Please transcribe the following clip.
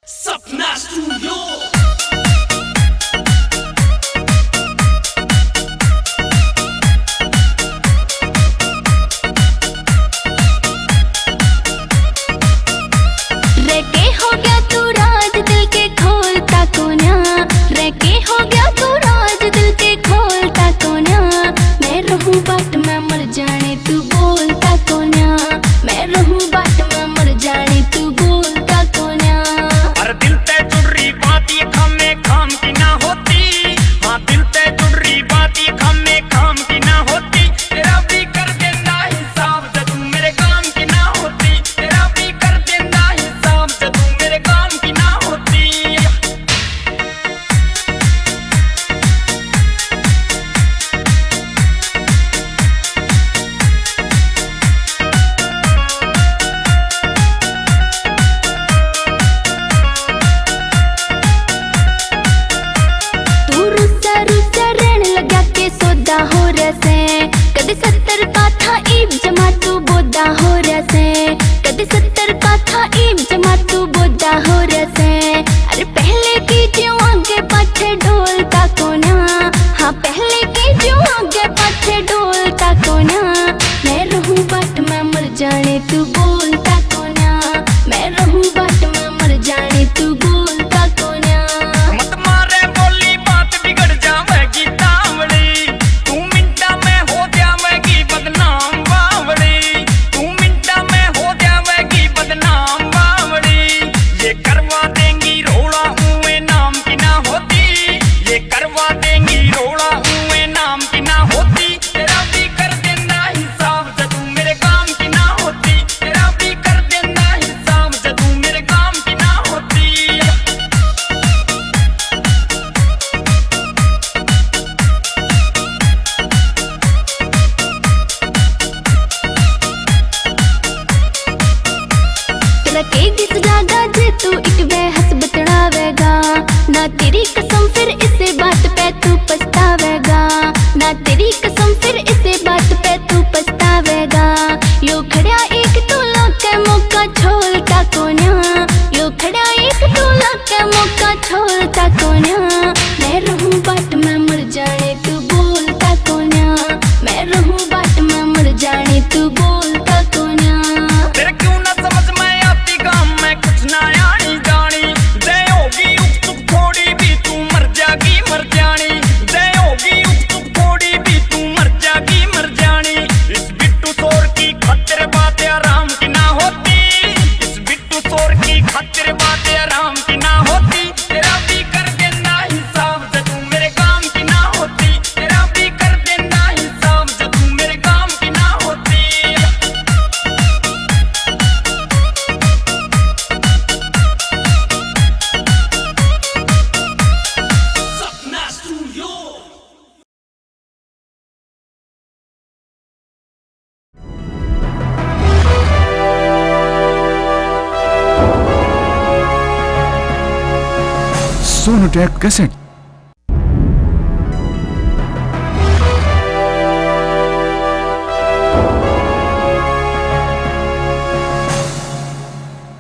सपना स्टूडियो। रेके हो गया तू राज दिल के खोलता कोना, रेके हो गया तू राज दिल के खोलता कोना। मैं रहूं बाट में मर जाने तू बोलता कोना, मैं रहूं बाट में मर जाने तू बोलता कोना। अरे दिल ते जुड़ रही बात ये खाम में खाम की ना होती। हाँ दिल ते जुड़ रही बात ये खाम में खाम की ना होती। तेरा भी कर देना हिसाब जब तू मेरे काम की ना होती। तेरा भी कर देना हिसाब जब तू मेरे काम की ना होती। तू रुस्सा रुस्सा रहने लगा के सौदा हो रसे। कदे 70 का था ईब जमा तू बोदा हो रसे, कदे 70 का था ईब जमा तू बोदा हो रसे। अरे पहले की जो आगे पाछे ढोलता कोना, हाँ पहले की जो आगे पाछे ढोलता कोना। मैं रहूं बाट में मर जाने तू बोलता कोना, मैं रहूं बाट में मर जाने तू बोलता कोना। मत मारे बोली बात बिगड़ जावेगी तावड़ी। तू मिंटा में हो जावेगी बदनाम बावड़ी। तू मिंटा में हो जावेगी बदनाम बावड़ी। ये करवा देंगी रोड़ा हुए नाम की ना होती। ये करवा देंगी रोड़ा हुए नाम की ना होती। तेरा भी कर देना हिसाब जब तू मेरे काम की ना होती। तेरा भी कर देना हिसाब जब तू मेरे काम की ना होती। तेरा के दिस जागा जे तू एक बेहस बतड़ावेगा। ना तेरी कसम फिर इसे बात पे तू पछतावेगा, ना तेरी कसम फिर इसे बात पे तू पछतावेगा। यो खड़ा एक तोला के मौका छोड़ता कोना, यो खड़ा एक तोला के मौका छोड़ता कोना। मैं रहूं बाट में मर जाने तू बोलता कोना, मैं रहूं बाट में मर जाने तू बोलता कोना। तेरे क्यों ना समझ में आती काम में कुछ ना आनी जानी। दे होगी उक तुक थोड़ी भी तू मर जागी मर जानी। दे होगी उक तुक थोड़ी भी तू मर जागी मर जानी। इस बिट्टू शोर की खातिर बातें आराम की ना होती। इस बिट्टू शोर की खातिर बातें आराम की ना होती। तेरा भी कर देना हिसाब जब तू मेरे काम की ना होती। तेरा भी कर देना हिसाब जब तू मेरे काम की ना होती। सपना स्टूडियो। सोनोटेक कैसेट